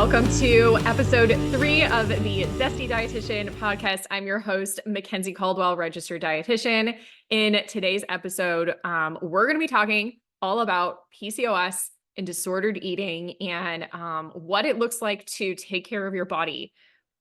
welcome to episode 3 of the Zesty Dietitian podcast. I'm your host, Mackenzie Caldwell, registered dietitian. In today's episode, we're going to be talking all about PCOS and disordered eating and what it looks like to take care of your body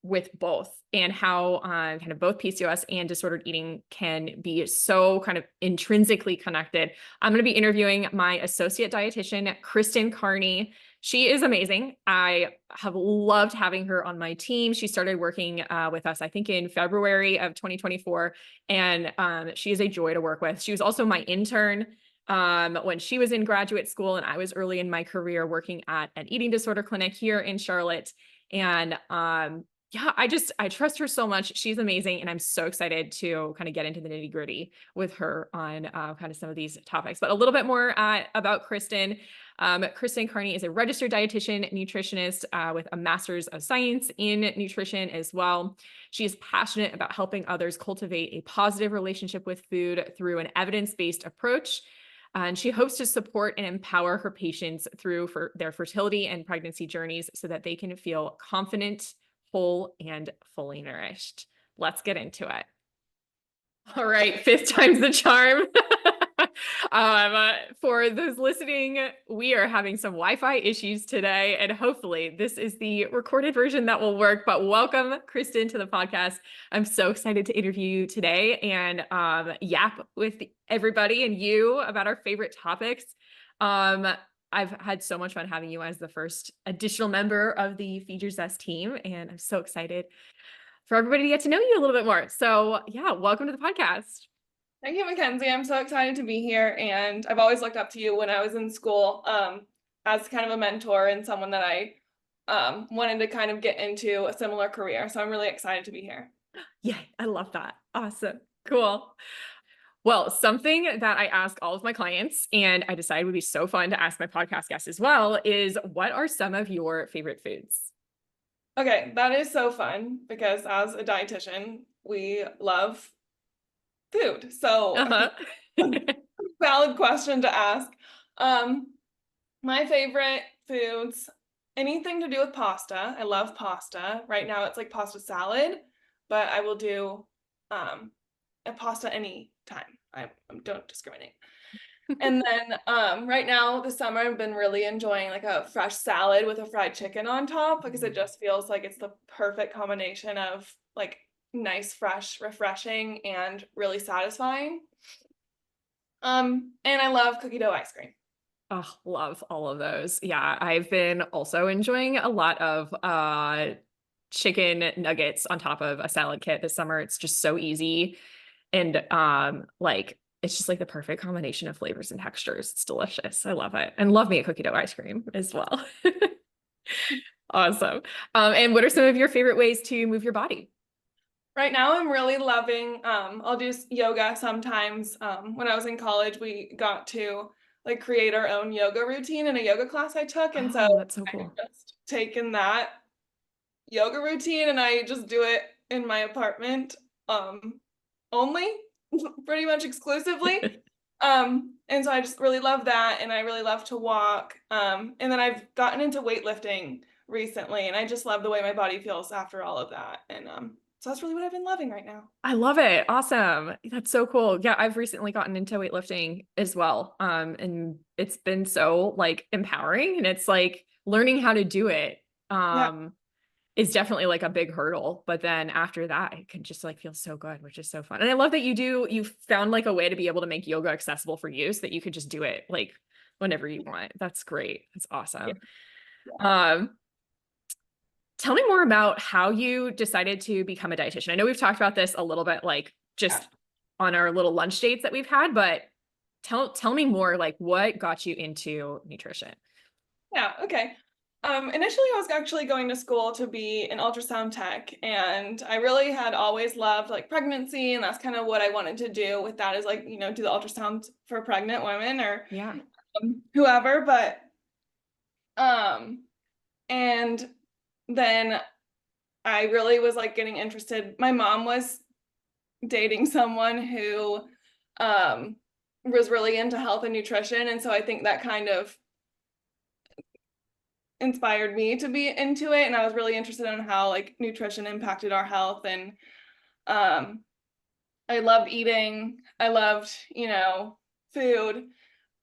with both, and how kind of both PCOS and disordered eating can be so kind of intrinsically connected. I'm going to be interviewing my associate dietitian, Kristen Carney. She is amazing. I have loved having her on my team. She started working with us, I think, in February of 2024, and she is a joy to work with. She was also my intern when she was in graduate school, and I was early in my career working at an eating disorder clinic here in Charlotte. And yeah, I trust her so much. She's amazing. And I'm so excited to kind of get into the nitty gritty with her on kind of some of these topics. But a little bit more about Kristen. Kristen Carney is a registered dietitian, nutritionist with a master's of science in nutrition as well. She is passionate about helping others cultivate a positive relationship with food through an evidence-based approach. And she hopes to support and empower her patients through their fertility and pregnancy journeys so that they can feel confident, whole, and fully nourished. Let's get into it. All right, 5th time's the charm. For those listening, we are having some Wi-Fi issues today, and hopefully this is the recorded version that will work. But welcome, Kristen, to the podcast. I'm so excited to interview you today and yap with everybody and you about our favorite topics. I've had so much fun having you as the first additional member of the Feed Your Zest team, and I'm so excited for everybody to get to know you a little bit more. So yeah, welcome to the podcast. Thank you, Mackenzie. I'm so excited to be here, and I've always looked up to you when I was in school as kind of a mentor and someone that I wanted to kind of get into a similar career. So I'm really excited to be here. Yeah, I love that. Awesome. Cool. Well, something that I ask all of my clients, and I decided would be so fun to ask my podcast guests as well, is what are some of your favorite foods? Okay, that is so fun because as a dietitian, we love food. So valid question to ask. My favorite foods, anything to do with pasta. I love pasta. Right now it's like pasta salad, but I will do a pasta any time. I don't discriminate. And then right now this summer I've been really enjoying like a fresh salad with a fried chicken on top because it just feels like it's the perfect combination of like nice, fresh, refreshing, and really satisfying. And I love cookie dough ice cream. Oh, love all of those. Yeah, I've been also enjoying a lot of chicken nuggets on top of a salad kit this summer. It's just so easy. And like it's just like the perfect combination of flavors and textures. It's delicious. I love it. And love me a cookie dough ice cream as well. Awesome. And what are some of your favorite ways to move your body? Right now I'm really loving, I'll do yoga sometimes. When I was in college, we got to like create our own yoga routine in a yoga class I took. And so That's so cool. I've just taken that yoga routine and I just do it in my apartment, only pretty much exclusively. And so I just really love that. And I really love to walk. And then I've gotten into weightlifting recently and I just love the way my body feels after all of that. And, so that's really what I've been loving right now. I love it. Awesome. That's so cool. Yeah, I've recently gotten into weightlifting as well. And it's been so like empowering, and it's like learning how to do it is definitely like a big hurdle. But then after that, it can just like feel so good, which is so fun. And I love that you found like a way to be able to make yoga accessible for you so that you could just do it like whenever you want. That's great. That's awesome. Yeah. Tell me more about how you decided to become a dietitian. I know we've talked about this a little bit, like just on our little lunch dates that we've had, but tell me more, like what got you into nutrition? Yeah. Okay. Initially I was actually going to school to be an ultrasound tech, and I really had always loved like pregnancy, and that's kind of what I wanted to do with that is like, you know, do the ultrasound for pregnant women or whoever, but and then I really was like getting interested. My mom was dating someone who was really into health and nutrition. And so I think that kind of inspired me to be into it. And I was really interested in how like nutrition impacted our health. And I loved eating. I loved, food.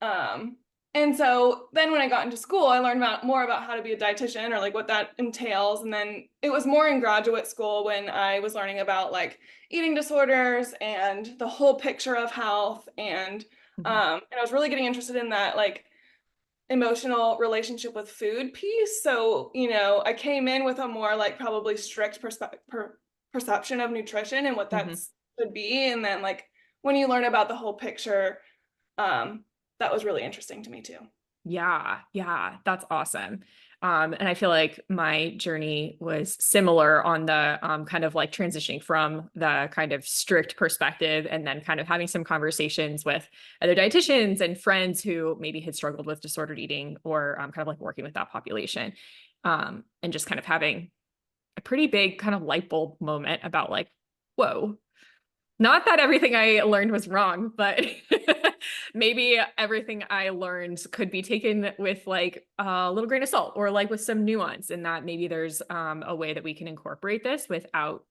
Um, and so then when I got into school, I learned more about how to be a dietitian or like what that entails. And then it was more in graduate school when I was learning about like eating disorders and the whole picture of health. And I was really getting interested in that like emotional relationship with food piece. So, I came in with a more like probably strict perception of nutrition and what that should be. And then like when you learn about the whole picture, that was really interesting to me too. Yeah, yeah, that's awesome. And I feel like my journey was similar on the kind of like transitioning from the kind of strict perspective and then kind of having some conversations with other dietitians and friends who maybe had struggled with disordered eating or kind of like working with that population. And just kind of having a pretty big kind of light bulb moment about like, whoa, not that everything I learned was wrong, but maybe everything I learned could be taken with like a little grain of salt or like with some nuance, and that maybe there's a way that we can incorporate this without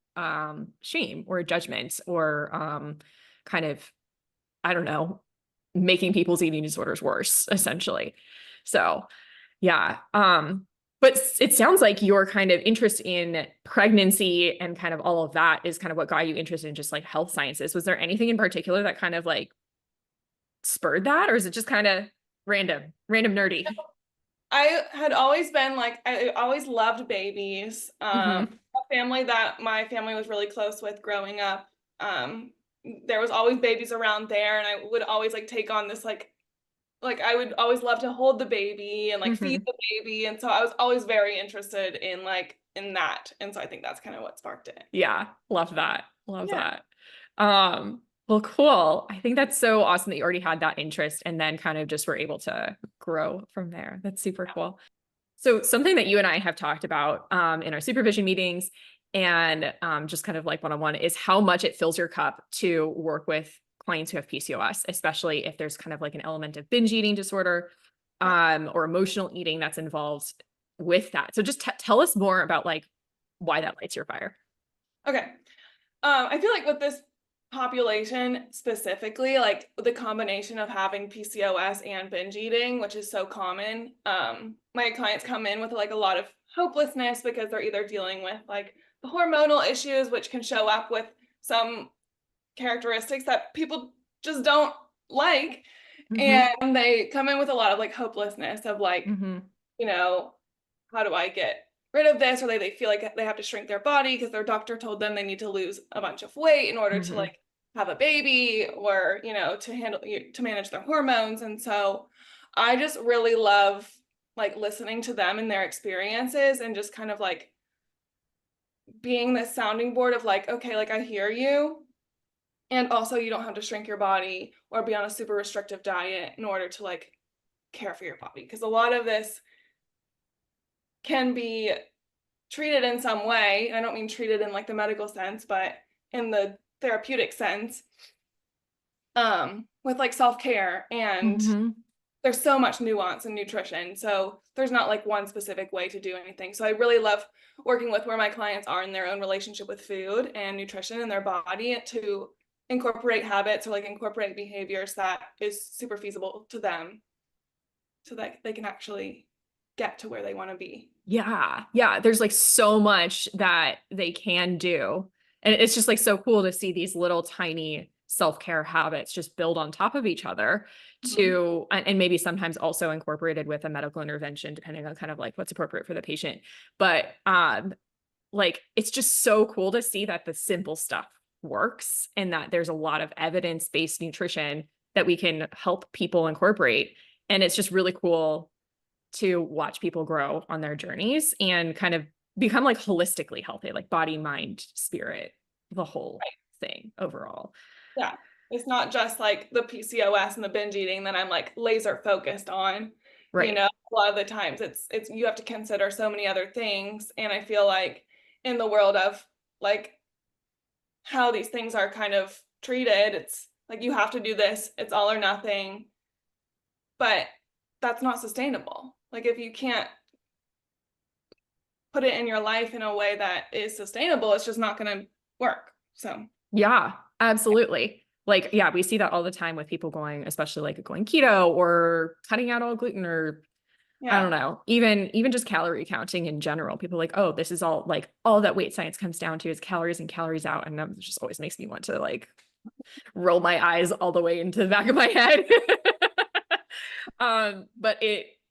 shame or judgment or kind of, I don't know, making people's eating disorders worse, essentially. So yeah. But it sounds like your kind of interest in pregnancy and kind of all of that is kind of what got you interested in just like health sciences. Was there anything in particular that kind of like spurred that, or is it just kind of random nerdy? I had always been like, I always loved babies. A family that my family was really close with growing up. There was always babies around there, and I would always like take on this like I would always love to hold the baby and like feed the baby. And so I was always very interested in like in that. And so I think that's kind of what sparked it. Yeah, love that. Love Yeah. that. Well, cool. I think that's so awesome that you already had that interest and then kind of just were able to grow from there. That's super cool. So something that you and I have talked about in our supervision meetings and just kind of like one-on-one is how much it fills your cup to work with clients who have PCOS, especially if there's kind of like an element of binge eating disorder or emotional eating that's involved with that. So just tell us more about like why that lights your fire. Okay. I feel like with this population specifically, like the combination of having PCOS and binge eating, which is so common, my clients come in with like a lot of hopelessness because they're either dealing with like the hormonal issues, which can show up with some characteristics that people just don't like. And they come in with a lot of like hopelessness of like, you know, how do I get rid of this? Or they feel like they have to shrink their body because their doctor told them they need to lose a bunch of weight in order to like have a baby or, to manage their hormones. And so I just really love like listening to them and their experiences and just kind of like being this sounding board of like, okay, like I hear you. And also you don't have to shrink your body or be on a super restrictive diet in order to like care for your body. Because a lot of this can be treated in some way. I don't mean treated in like the medical sense, but in the therapeutic sense, with like self-care. And there's so much nuance in nutrition. So there's not like one specific way to do anything. So I really love working with where my clients are in their own relationship with food and nutrition in their body to incorporate habits or like incorporate behaviors that is super feasible to them so that they can actually get to where they want to be. Yeah. Yeah. There's like so much that they can do. And it's just like so cool to see these little tiny self-care habits just build on top of each other to, and maybe sometimes also incorporated with a medical intervention, depending on kind of like what's appropriate for the patient. But like, it's just so cool to see that the simple stuff works and that there's a lot of evidence-based nutrition that we can help people incorporate. And it's just really cool to watch people grow on their journeys and kind of become like holistically healthy, like body, mind, spirit, the whole thing overall. Yeah. It's not just like the PCOS and the binge eating that I'm like laser focused on. Right. A lot of the times it's you have to consider so many other things. And I feel like in the world of like how these things are kind of treated, it's like you have to do this, it's all or nothing. But that's not sustainable. Like if you can't put it in your life in a way that is sustainable, it's just not going to work. So Yeah, absolutely. Like, yeah, we see that all the time with people going, especially like going keto or cutting out all gluten, or I don't know, even just calorie counting in general. People are like, oh, this is all like all that weight science comes down to is calories and calories out. And that just always makes me want to like roll my eyes all the way into the back of my head. But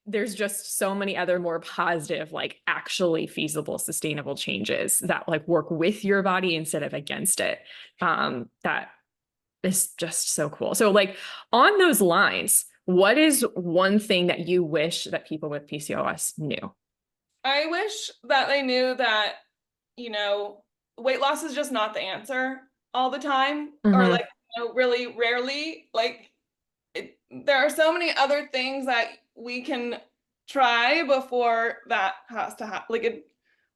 there's just so many other more positive, like actually feasible, sustainable changes that like work with your body instead of against it. That is just so cool. So like on those lines, what is one thing that you wish that people with PCOS knew? I wish that they knew that, weight loss is just not the answer all the time, or Mm-hmm. like, really rarely. Like there are so many other things that we can try before that has to happen. Like it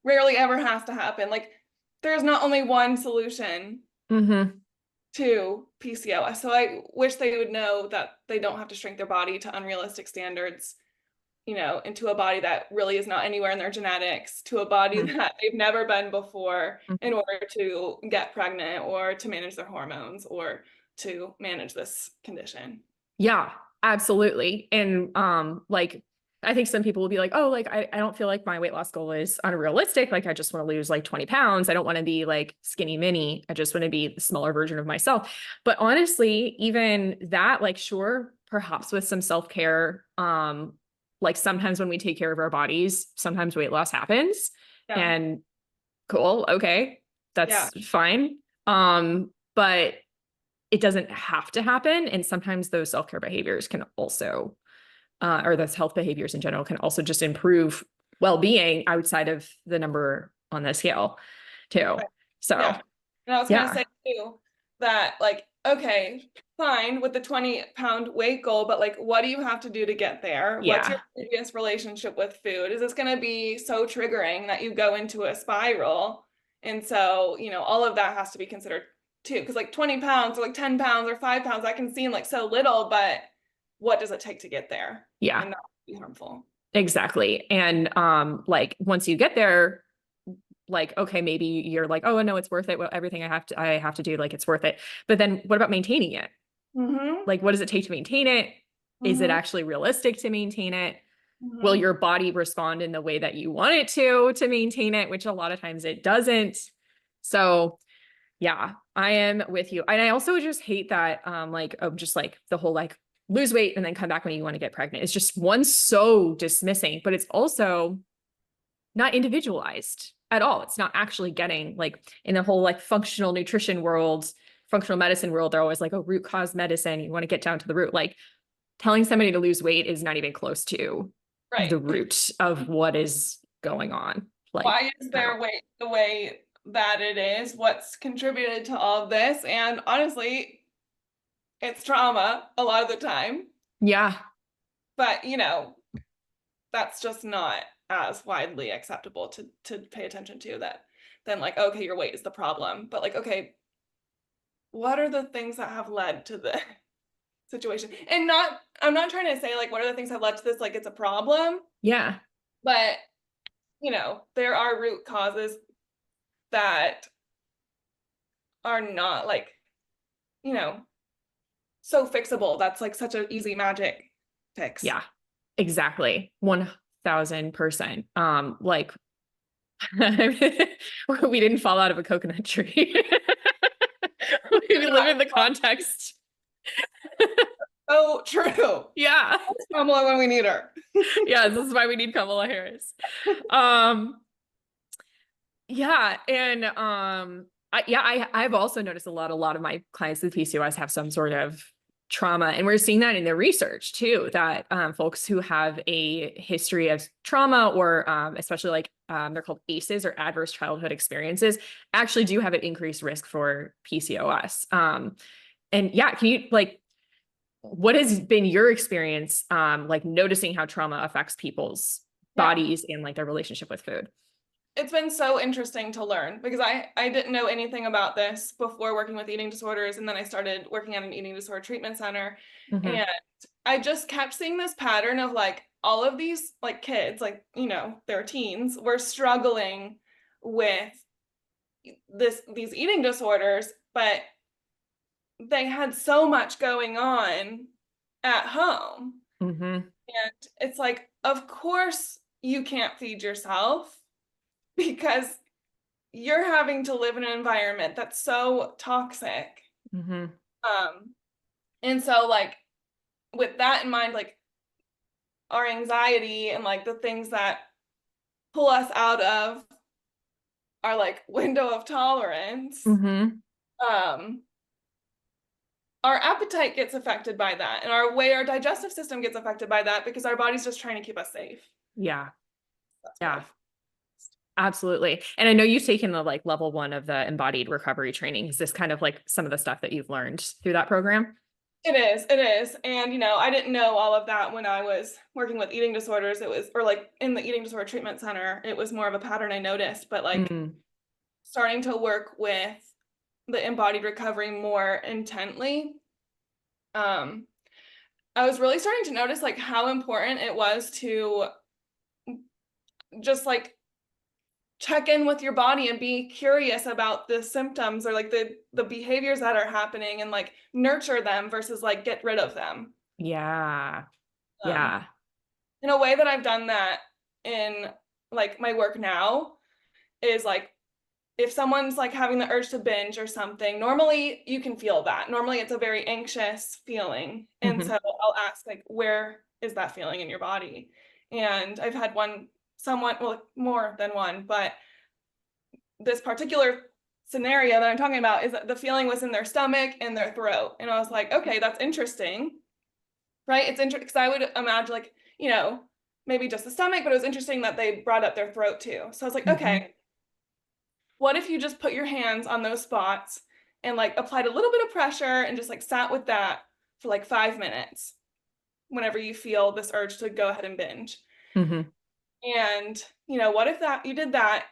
rarely ever has to happen. Like there's not only one solution Mm-hmm. to PCOS. So I wish they would know that they don't have to shrink their body to unrealistic standards, into a body that really is not anywhere in their genetics, to a body that they've never been before in order to get pregnant or to manage their hormones or to manage this condition. Yeah, absolutely. And like I think some people will be like, oh, like I don't feel like my weight loss goal is unrealistic. Like I just want to lose like 20 pounds. I don't want to be like skinny mini. I just want to be the smaller version of myself. But honestly, even that, like, sure, perhaps with some self-care, like sometimes when we take care of our bodies, sometimes weight loss happens. Yeah. And cool, okay, Yeah. that's fine. But it doesn't have to happen. And sometimes those self-care behaviors can also, or those health behaviors in general can also just improve well-being outside of the number on the scale too. Right. So Yeah. And I was gonna yeah, say too that like, okay, fine with the 20-pound weight goal, but like what do you have to do to get there? What's yeah, your previous relationship with food? Is this gonna be so triggering that you go into a spiral? And so, all of that has to be considered too. Because like 20 pounds or like 10 pounds or 5 pounds, that can seem like so little, but what does it take to get there? yeah, And that would be harmful. exactly. And like once you get there, like, okay, maybe you're like, oh no, it's worth it. Well, everything I have to do, like it's worth it. But then what about maintaining it? Mm-hmm. Like, what does it take to maintain it? Is it Mm-hmm. actually realistic to maintain it? Will Mm-hmm. your body respond in the way that you want it to maintain it, which a lot of times it doesn't. So yeah, I am with you. And I also just hate that like just like the whole like lose weight and then come back when you want to get pregnant. It's just one so dismissing, but it's also not individualized at all. It's not actually getting like in the whole like functional nutrition world, functional medicine world, they're always like, oh, root cause medicine. You want to get down to the root. Like telling somebody to lose weight is not even close to the Right. root of what is going on. Like, Why is their weight the way that it is? What's contributed to all of this? And honestly, it's trauma a lot of the time, yeah, but that's just not as widely acceptable to pay attention to that then like, okay, your weight is the problem. But like, okay, what are the things that have led to the situation? And I'm not trying to say like what are the things that have led to this, like it's a problem, yeah, but there are root causes that are not like, you know, so fixable. That's like such an easy magic fix. yeah, exactly. 1000%. Like we didn't fall out of a coconut tree. We live in the context. Oh, true. Yeah. Kamala when we need her. Yeah, this is why we need Kamala Harris. Um, yeah, and I've also noticed a lot of my clients with PCOS have some sort of trauma, and we're seeing that in the research too, that folks who have a history of trauma or especially like they're called ACEs or adverse childhood experiences actually do have an increased risk for PCOS. And yeah, can you like what has been your experience like noticing how trauma affects people's Yeah. bodies and like their relationship with food? It's been so interesting to learn because I didn't know anything about this before working with eating disorders. And then I started working at an eating disorder treatment center. Mm-hmm. And I just kept seeing this pattern of like all of these like kids, like, they're teens, were struggling with these eating disorders, but they had so much going on at home. Mm-hmm. And it's like, of course you can't feed yourself because you're having to live in an environment that's so toxic. Mm-hmm. And so like with that in mind, like our anxiety and like the things that pull us out of our like window of tolerance, Mm-hmm. um, our appetite gets affected by that, and our digestive system gets affected by that because our body's just trying to keep us safe. Yeah. That's what Yeah. Absolutely. And I know you've taken the like level 1 of the embodied recovery training. Is this kind of like some of the stuff that you've learned through that program? It is. And, I didn't know all of that when I was working with eating disorders. Or like in the eating disorder treatment center, it was more of a pattern I noticed, but like starting to work with the embodied recovery more intently, I was really starting to notice like how important it was to just like check in with your body and be curious about the symptoms or like the behaviors that are happening and like nurture them versus like get rid of them. Yeah. Um, Yeah. in a way that I've done that in like my work now is like if someone's like having the urge to binge or something, normally you can feel that. Normally it's a very anxious feeling. And Mm-hmm. so I'll ask like, where is that feeling in your body? And I've had someone, well, more than one, but this particular scenario that I'm talking about is that the feeling was in their stomach and their throat. And I was like, okay, that's interesting, right? It's interesting because I would imagine like, maybe just the stomach, but it was interesting that they brought up their throat too. So I was like, Mm-hmm. okay, what if you just put your hands on those spots and like applied a little bit of pressure and just like sat with that for like 5 minutes whenever you feel this urge to go ahead and binge. Mm-hmm. And, what if that you did that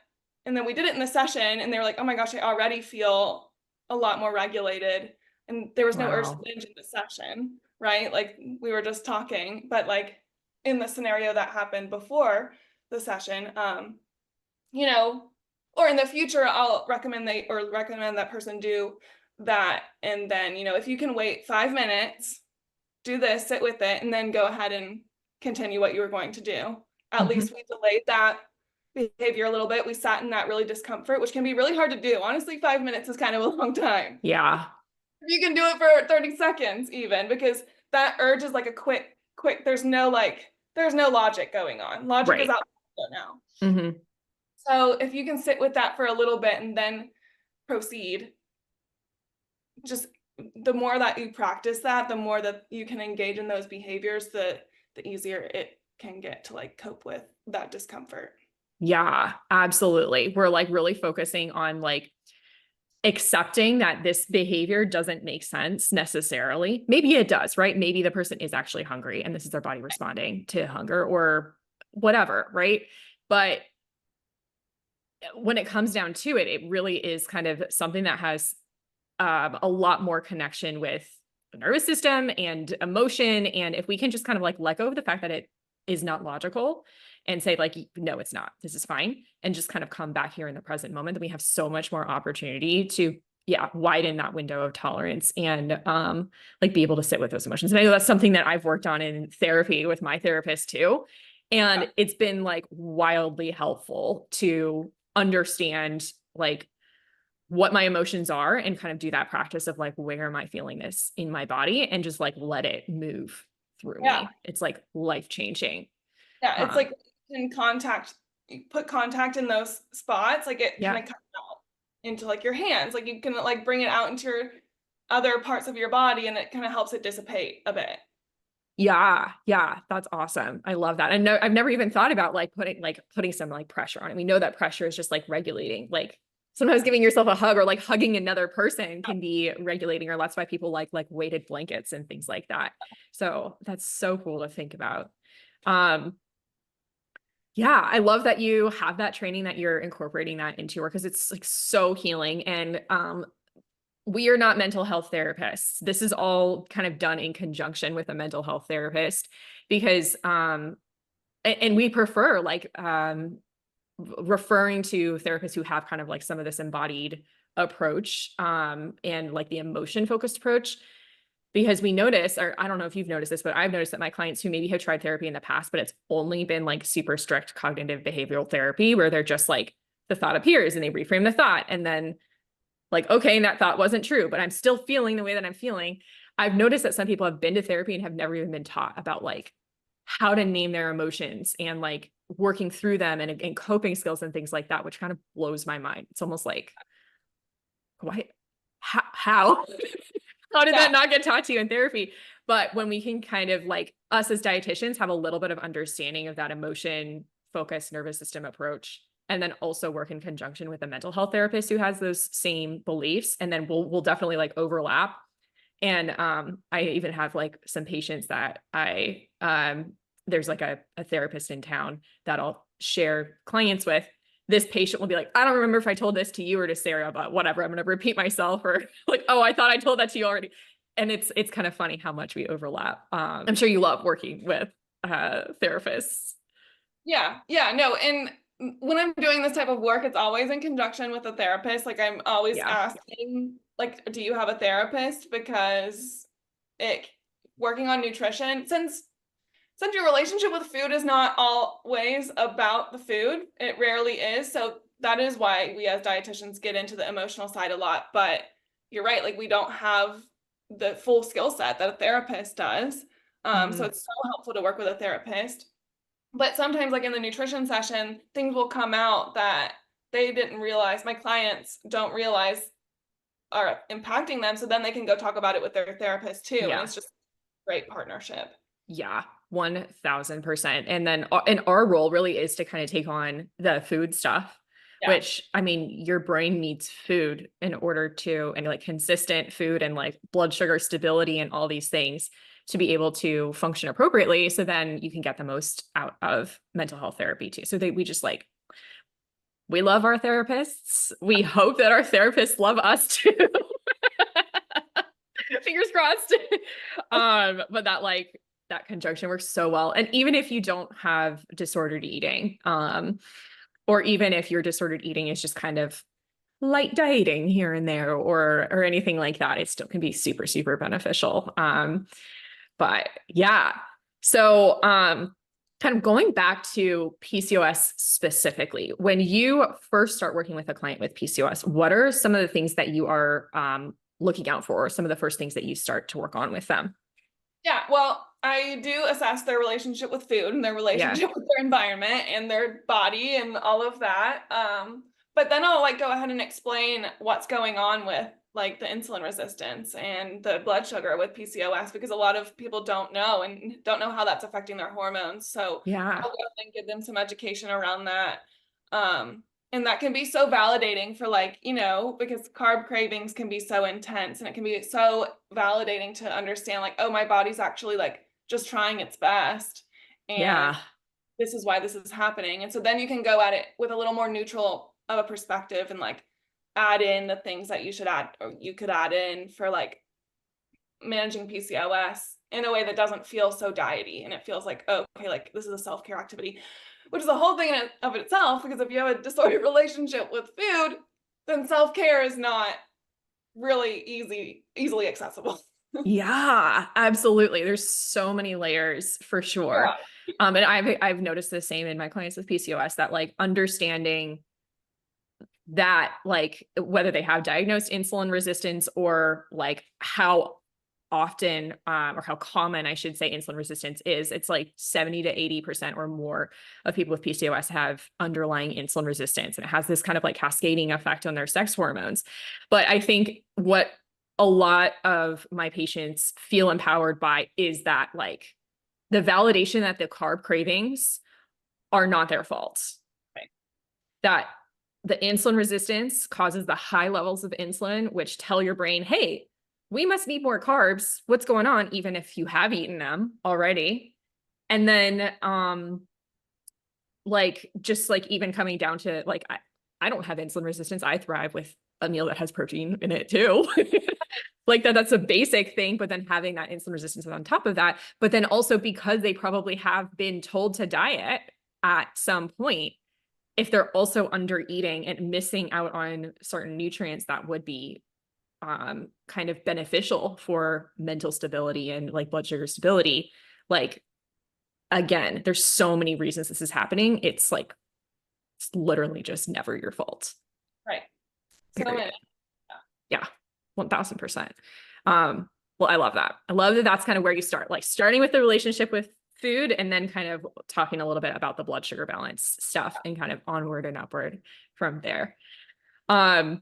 and then we did it in the session and they were like, oh my gosh, I already feel a lot more regulated. And there was no urge to Wow. binge in the session, right? Like we were just talking, but like in the scenario that happened before the session, you know, or in the future, I'll recommend that person do that. And then, if you can wait 5 minutes, do this, sit with it, and then go ahead and continue what you were going to do. At Mm-hmm. least we delayed that behavior a little bit. We sat in that really discomfort, which can be really hard to do. Honestly, 5 minutes is kind of a long time. Yeah. You can do it for 30 seconds even, because that urge is like a quick, there's no logic going on. Logic is Right. out now. Mm-hmm. So if you can sit with that for a little bit and then proceed, just the more that you practice that, the more that you can engage in those behaviors, the easier it can get to like cope with that discomfort. Yeah, absolutely. We're like really focusing on like accepting that this behavior doesn't make sense necessarily. Maybe it does, right? Maybe the person is actually hungry and this is their body responding to hunger or whatever, right? But when it comes down to it, it really is kind of something that has a lot more connection with the nervous system and emotion. And if we can just kind of like let go of the fact that it is not logical and say like, no, it's not, this is fine. And just kind of come back here in the present moment, then we have so much more opportunity to, yeah, widen that window of tolerance and like be able to sit with those emotions. And I know that's something that I've worked on in therapy with my therapist too. And it's been like wildly helpful to understand like what my emotions are and kind of do that practice of like, where am I feeling this in my body and just like let it move through Yeah. me. It's like life changing. Yeah. It's like you put contact in those spots, like it kind Yeah. of comes out into like your hands. Like you can like bring it out into your other parts of your body and it kind of helps it dissipate a bit. Yeah. Yeah. That's awesome. I love that. And no, I've never even thought about like putting some like pressure on it. We know that pressure is just like regulating, like sometimes giving yourself a hug or like hugging another person can be regulating, or that's why people like weighted blankets and things like that. So that's so cool to think about. Um, Yeah, I love that you have that training, that you're incorporating that into your work because it's like so healing. And we are not mental health therapists. This is all kind of done in conjunction with a mental health therapist because and we prefer like referring to therapists who have kind of like some of this embodied approach and like the emotion focused approach, because we notice, or I don't know if you've noticed this, but I've noticed that my clients who maybe have tried therapy in the past, but it's only been like super strict cognitive behavioral therapy where they're just like, the thought appears and they reframe the thought. And then like, okay, and that thought wasn't true, but I'm still feeling the way that I'm feeling. I've noticed that some people have been to therapy and have never even been taught about like how to name their emotions and like working through them and coping skills and things like that, which kind of blows my mind. It's almost like, why, how? How did that not get taught to you in therapy? But when we can kind of like us as dietitians have a little bit of understanding of that emotion focused nervous system approach, and then also work in conjunction with a mental health therapist who has those same beliefs, and then we'll definitely like overlap. And I even have like some patients that there's like a therapist in town that I'll share clients with. This patient will be like, I don't remember if I told this to you or to Sarah, but whatever, I'm going to repeat myself, or like, oh, I thought I told that to you already. And it's kind of funny how much we overlap. I'm sure you love working with therapists. Yeah. No. And when I'm doing this type of work, it's always in conjunction with a therapist. Like I'm always asking, like, do you have a therapist? Because working on nutrition, since your relationship with food is not always about the food, it rarely is. So that is why we as dietitians get into the emotional side a lot. But you're right, like we don't have the full skill set that a therapist does. So it's so helpful to work with a therapist. But sometimes like in the nutrition session, things will come out that they didn't realize, my clients don't realize are impacting them. So then they can go talk about it with their therapist too. And it's just a great partnership. Yeah, 1000%. And then our role really is to kind of take on the food stuff, which I mean, your brain needs food in order to, and like consistent food and like blood sugar stability and all these things to be able to function appropriately. So then you can get the most out of mental health therapy too. So we just like, we love our therapists. We hope that our therapists love us too. Fingers crossed. But that conjunction works so well. And even if you don't have disordered eating, or even if your disordered eating is just kind of light dieting here and there, or anything like that, it still can be super, super beneficial. But yeah, so kind of going back to PCOS specifically, when you first start working with a client with PCOS, what are some of the things that you are looking out for, or some of the first things that you start to work on with them? Yeah, well, I do assess their relationship with food and their relationship with their environment and their body and all of that. But then I'll like go ahead and explain what's going on with like the insulin resistance and the blood sugar with PCOS, because a lot of people don't know how that's affecting their hormones. So I'll go and give them some education around that. And that can be so validating for like, because carb cravings can be so intense, and it can be so validating to understand like, oh, my body's actually like just trying its best. And this is why this is happening. And so then you can go at it with a little more neutral of a perspective and like add in the things that you should add, or you could add in for like managing PCOS in a way that doesn't feel so diety, and it feels like, oh, okay, like this is a self-care activity, which is a whole thing of itself, because if you have a disordered relationship with food, then self-care is not really easily accessible. Yeah, absolutely. There's so many layers for sure. And I've noticed the same in my clients with PCOS, that like understanding that like whether they have diagnosed insulin resistance, or like how often or how common I should say insulin resistance is, it's like 70 to 80% or more of people with PCOS have underlying insulin resistance, and it has this kind of like cascading effect on their sex hormones. But I think what a lot of my patients feel empowered by is that like the validation that the carb cravings are not their fault. Right. That the insulin resistance causes the high levels of insulin, which tell your brain, hey, we must need more carbs. What's going on? Even if you have eaten them already. And then, like, just like even coming down to like, I don't have insulin resistance. I thrive with a meal that has protein in it too. Like that's a basic thing, but then having that insulin resistance on top of that, but then also because they probably have been told to diet at some point, if they're also under eating and missing out on certain nutrients that would be kind of beneficial for mental stability and like blood sugar stability, like again, there's so many reasons this is happening. It's like, it's literally just never your fault. Right. So Period. many. Yeah. 1000%. Well, I love that. I love that that's kind of where you start, like starting with the relationship with food and then kind of talking a little bit about the blood sugar balance stuff and kind of onward and upward from there. Awesome.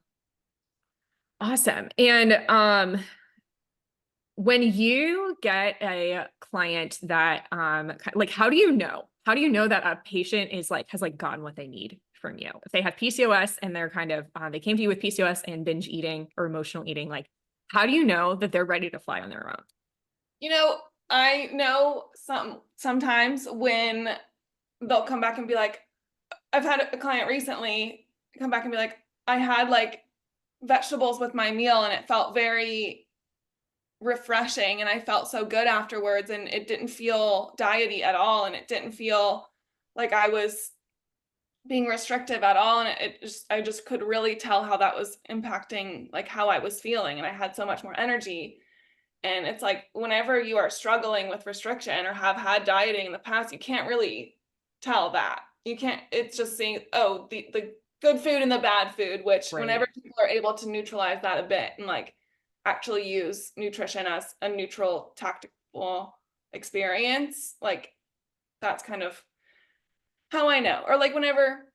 And when you get a client that like how do you know that a patient is like has like gotten what they need from you? If they have PCOS and they're kind of they came to you with PCOS and binge eating or emotional eating, like how do you know that they're ready to fly on their own? You know, I know sometimes when they'll come back and be like, I've had a client recently come back and be like, I had like vegetables with my meal and it felt very refreshing and I felt so good afterwards and it didn't feel diety at all and it didn't feel like I was being restrictive at all, and I just could really tell how that was impacting like how I was feeling, and I had so much more energy. And it's like whenever you are struggling with restriction or have had dieting in the past, you can't really tell that. You can't, it's just seeing, oh, the good food and the bad food, which Right. whenever people are able to neutralize that a bit and like actually use nutrition as a neutral tactical experience, like that's kind of how I know. Or like whenever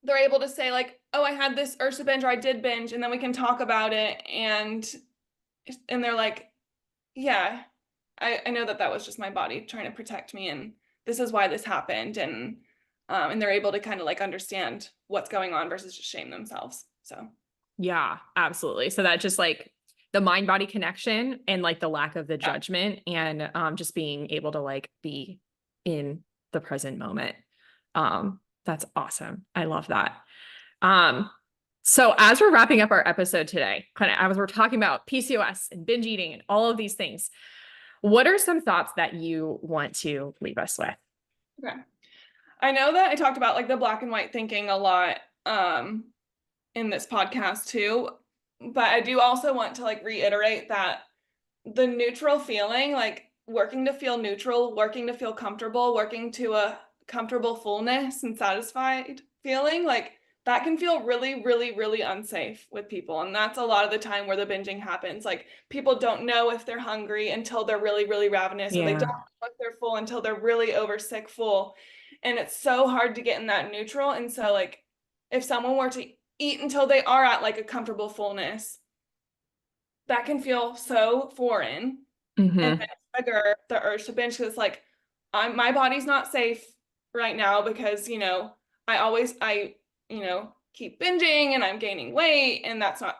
they're able to say like, oh, I had this urge to binge or I did binge, and then we can talk about it, and they're like, yeah, I know that was just my body trying to protect me, and this is why this happened, and they're able to kind of like understand what's going on versus just shame themselves. So Yeah, absolutely. So that just like the mind body connection and like the lack of the judgment and just being able to like be in the present moment. That's awesome. I love that. So as we're wrapping up our episode today, kind of as we're talking about PCOS and binge eating and all of these things, what are some thoughts that you want to leave us with? okay. I know that I talked about like the black and white thinking a lot in this podcast too, but I do also want to like reiterate that the neutral feeling, like working to feel neutral, working to feel comfortable, working to a comfortable fullness and satisfied feeling, like that can feel really, really, really unsafe with people. And that's a lot of the time where the binging happens. Like people don't know if they're hungry until they're really, really ravenous, or they don't know if they're full until they're really over sick full. And it's so hard to get in that neutral. And so like if someone were to eat until they are at like a comfortable fullness, that can feel so foreign. Mm-hmm. And then trigger the urge to binge, because it's like my body's not safe right now because I keep binging and I'm gaining weight, and that's not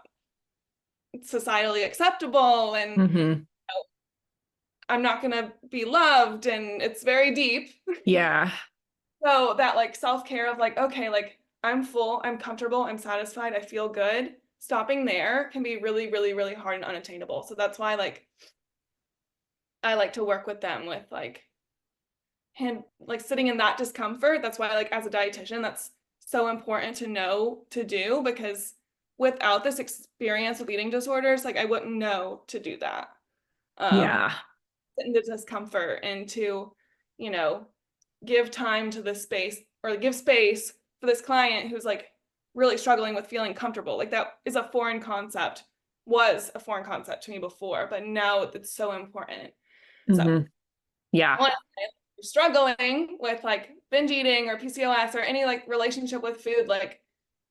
societally acceptable, and Mm-hmm. I'm not gonna be loved, and it's very deep. Yeah. So that like self-care of like, okay, like I'm full, I'm comfortable, I'm satisfied, I feel good. Stopping there can be really, really, really hard and unattainable. So that's why like I like to work with them with like sitting in that discomfort. That's why like as a dietitian, that's so important to know to do, because without this experience with eating disorders, like I wouldn't know to do that. Yeah. Sit in the discomfort and to, give time to this space, or give space for this client who's like really struggling with feeling comfortable. Like that is a foreign concept, was a foreign concept to me before, but now it's so important. Mm-hmm. So yeah. if you're struggling with like binge eating or PCOS or any like relationship with food, like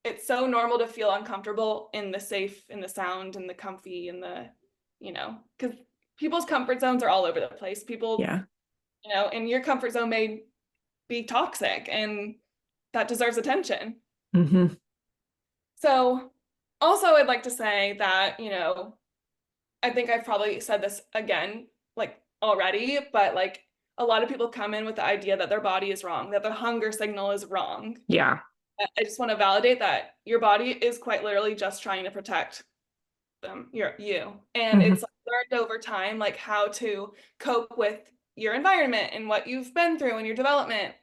it's so normal to feel uncomfortable in the safe, in the sound, and the comfy, and the, because people's comfort zones are all over the place. People, and your comfort zone may be toxic, and that deserves attention. Mm-hmm. So also I'd like to say that, I think I've probably said this again, like already, but like a lot of people come in with the idea that their body is wrong, that the hunger signal is wrong. Yeah. I just want to validate that your body is quite literally just trying to protect you. And it's learned over time, like how to cope with your environment and what you've been through in your development.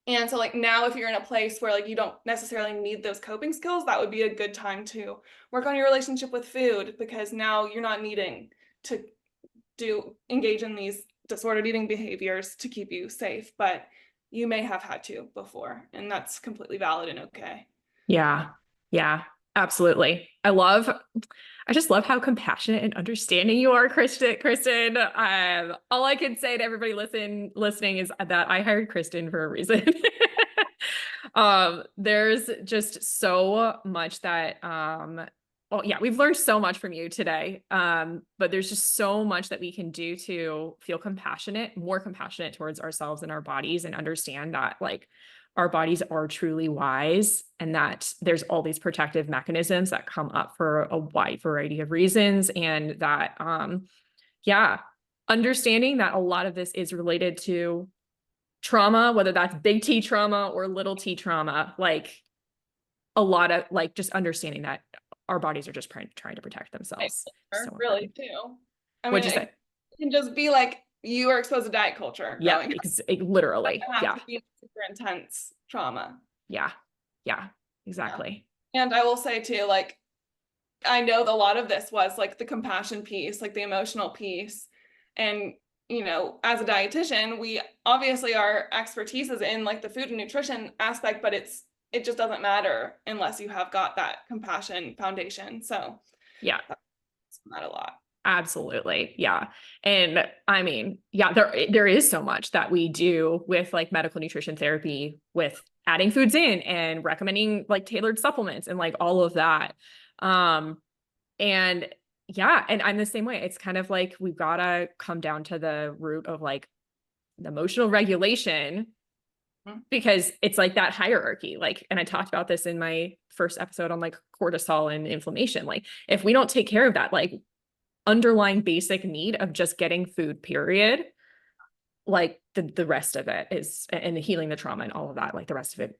And so like now if you're in a place where like you don't necessarily need those coping skills, that would be a good time to work on your relationship with food, because now you're not needing to engage in these disordered eating behaviors to keep you safe, but you may have had to before, and that's completely valid and okay. Yeah. Yeah, absolutely. I just love how compassionate and understanding you are, Kristen. All I can say to everybody listening is that I hired Kristen for a reason. There's just so much that, well, yeah, we've learned so much from you today. But there's just so much that we can do to feel more compassionate towards ourselves and our bodies, and understand that like our bodies are truly wise, and that there's all these protective mechanisms that come up for a wide variety of reasons. And that, yeah, understanding that a lot of this is related to trauma, whether that's big T trauma or little T trauma, like a lot of like just understanding that our bodies are just trying to protect themselves. So really too. I What'd mean, you say? it can just be like you are exposed to diet culture Yeah, growing up. literally. It Yeah. has to be super intense trauma. Yeah. Yeah, exactly. Yeah. And I will say too, like, I know a lot of this was like the compassion piece, like the emotional piece. And, you know, as a dietitian, we obviously our expertise is in like the food and nutrition aspect, but it just doesn't matter unless you have got that compassion foundation. So yeah, that's not a lot. Absolutely. Yeah. And I mean, yeah, there is so much that we do with like medical nutrition therapy, with adding foods in and recommending like tailored supplements and like all of that. And yeah, and I'm the same way. It's kind of like we've got to come down to the root of like the emotional regulation, because it's like that hierarchy. Like, and I talked about this in my first episode on like cortisol and inflammation. Like if we don't take care of that, like underlying basic need of just getting food, period, like the rest of it is, and healing the trauma and all of that, like the rest of it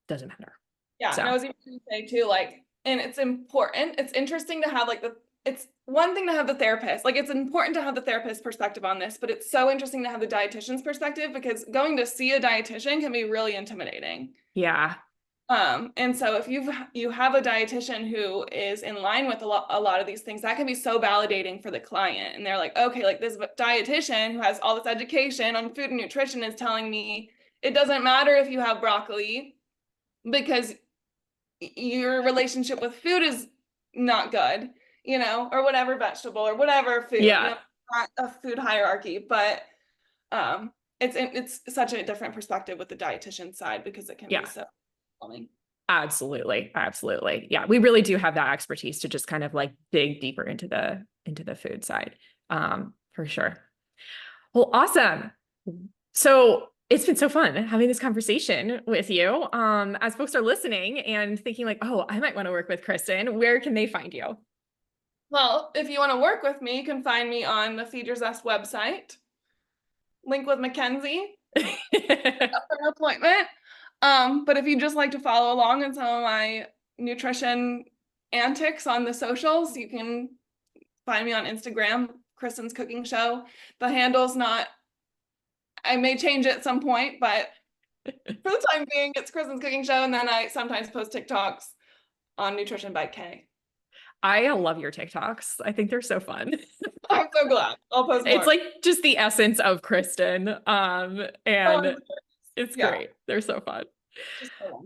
doesn't matter. Yeah. So. And I was even going to say too, like, and it's important, it's interesting to have like it's one thing to have the therapist, like it's important to have the therapist perspective on this, but it's so interesting to have the dietitian's perspective, because going to see a dietitian can be really intimidating. Yeah. And so if you have a dietitian who is in line with a lot of these things, that can be so validating for the client. And they're like, okay, like this dietitian who has all this education on food and nutrition is telling me it doesn't matter if you have broccoli, because your relationship with food is not good, you know, or whatever vegetable or whatever food. Yeah. You know, not a food hierarchy, but it's such a different perspective with the dietitian side, because it can be so overwhelming. Absolutely. Yeah, we really do have that expertise to just kind of like dig deeper into the food side, for sure. Well, awesome. So it's been so fun having this conversation with you. As folks are listening and thinking like, oh, I might want to work with Kristen, where can they find you? Well, if you want to work with me, you can find me on the Feed Your Zest website. Link with Mackenzie for an appointment. But if you just like to follow along in some of my nutrition antics on the socials, you can find me on Instagram, Kristen's Cooking Show. The handle's not, I may change it at some point, but for the time being, it's Kristen's Cooking Show. And then I sometimes post TikToks on Nutrition by K. I love your TikToks. I think they're so fun. I'm so glad. I'll post more. It's like just the essence of Kristen. And it's great. They're so fun.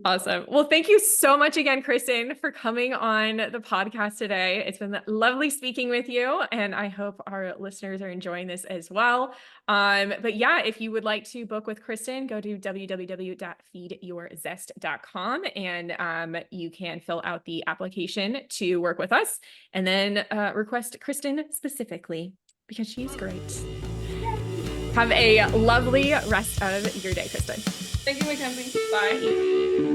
Awesome. Well, thank you so much again, Kristen, for coming on the podcast today. It's been lovely speaking with you, and I hope our listeners are enjoying this as well. But yeah, if you would like to book with Kristen, go to www.feedyourzest.com, and you can fill out the application to work with us, and then request Kristen specifically, because she's great. Have a lovely rest of your day, Kristen. Thank you, Mackenzie. Bye.